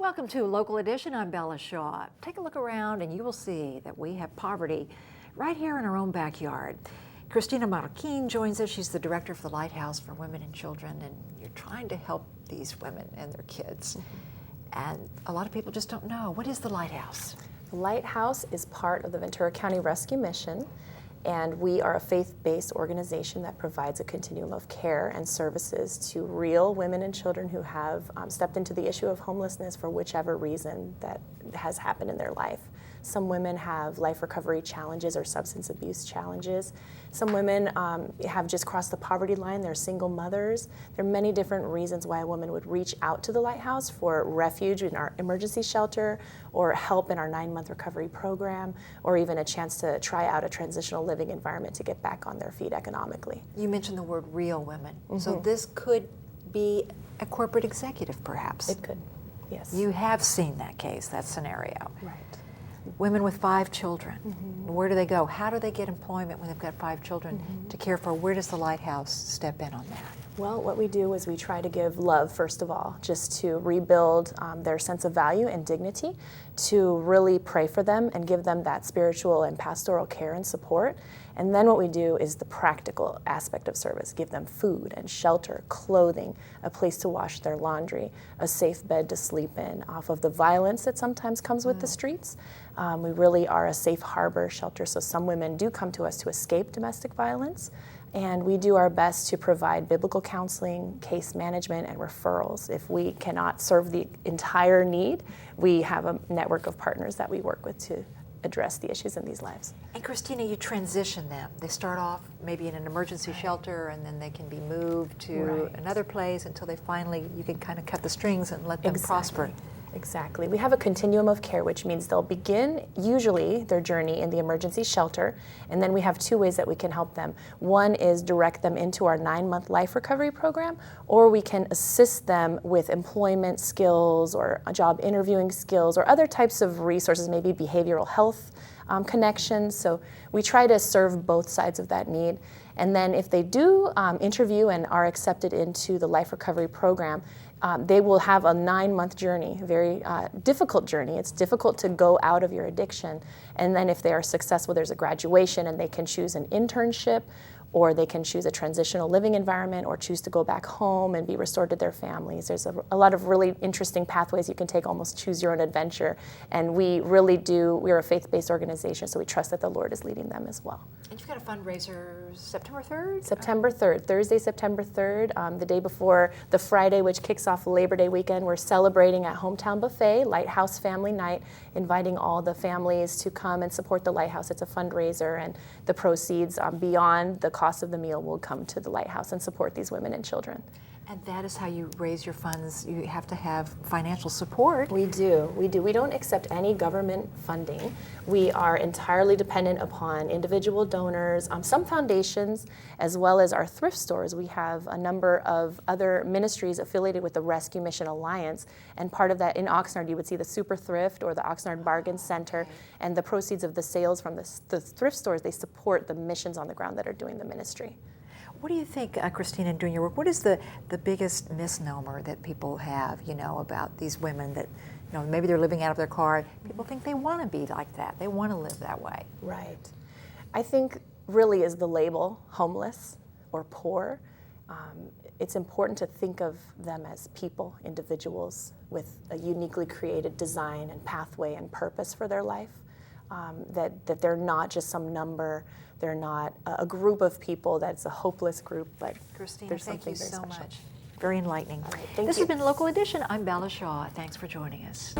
Welcome to Local Edition. I'm Bella Shaw. Take a look around and you will see that we have poverty right here in our own backyard. Christina Marroquin joins us. She's the director for the Lighthouse for Women and Children, and you're trying to help these women and their kids. And a lot of people just don't know. What is the Lighthouse? The Lighthouse is part of the Ventura County Rescue Mission, and we are a faith-based organization that provides a continuum of care and services to real women and children who have stepped into the issue of homelessness for whichever reason that has happened in their life. Some women have life recovery challenges or substance abuse challenges. Some women have just crossed the poverty line. They're single mothers. There are many different reasons why a woman would reach out to the Lighthouse for refuge in our emergency shelter, or help in our 9-month recovery program, or even a chance to try out a transitional living environment to get back on their feet economically. You mentioned the word real women. So this could be a corporate executive, perhaps. It could, yes. You have seen that case, that scenario. Right. Women with 5 children, where do they go? How do they get employment when they've got 5 children to care for? Where does the Lighthouse step in on that? Well, what we do is we try to give love, first of all, just to rebuild their sense of value and dignity, to really pray for them and give them that spiritual and pastoral care and support. And then what we do is the practical aspect of service, give them food and shelter, clothing, a place to wash their laundry, a safe bed to sleep in, off of the violence that sometimes comes with the streets. We really are a safe harbor shelter, so some women do come to us to escape domestic violence. And we do our best to provide biblical counseling, case management, and referrals. If we cannot serve the entire need, we have a network of partners that we work with to address the issues in these lives. And Christina, you transition them. They start off maybe in an emergency shelter, and then they can be moved to another place until they finally, you can kind of cut the strings and let them prosper. Exactly. We have a continuum of care, which means they'll begin usually their journey in the emergency shelter, and then we have 2 ways that we can help them. One is direct them into our 9-month life recovery program, or we can assist them with employment skills or job interviewing skills or other types of resources, maybe behavioral health connections. So we try to serve both sides of that need. And then if they do interview and are accepted into the life recovery program, they will have a 9-month journey, a very difficult journey. It's difficult to go out of your addiction. And then if they are successful, there's a graduation, and they can choose an internship, or they can choose a transitional living environment, or choose to go back home and be restored to their families. There's a lot of really interesting pathways you can take, almost choose your own adventure. And we really do, we're a faith-based organization, so we trust that the Lord is leading them as well. And you've got a fundraiser September 3rd? September 3rd, Thursday, September 3rd, the day before the Friday, which kicks off Labor Day weekend. We're celebrating at Hometown Buffet, Lighthouse Family Night, inviting all the families to come and support the Lighthouse. It's a fundraiser, and the proceeds beyond the cost of the meal will come to the Lighthouse and support these women and children. And that is how you raise your funds. You have to have financial support. We do. We don't accept any government funding. We are entirely dependent upon individual donors, some foundations, as well as our thrift stores. We have a number of other ministries affiliated with the Rescue Mission Alliance, and part of that, in Oxnard, you would see the Super Thrift or the Oxnard Bargain Center, and the proceeds of the sales from the thrift stores, they support the missions on the ground that are doing the ministry. What do you think, Christina, in doing your work, what is the biggest misnomer that people have, about these women that, maybe they're living out of their car? People think they want to be like that. They want to live that way. Right. I think really is the label homeless or poor. It's important to think of them as people, individuals with a uniquely created design and pathway and purpose for their life. That they're not just some number, they're not a group of people that's a hopeless group, but Christina, there's something thank you so special. much. Very enlightening. All right, thank This you. has been Local Edition. I'm Bella Shaw. Thanks for joining us.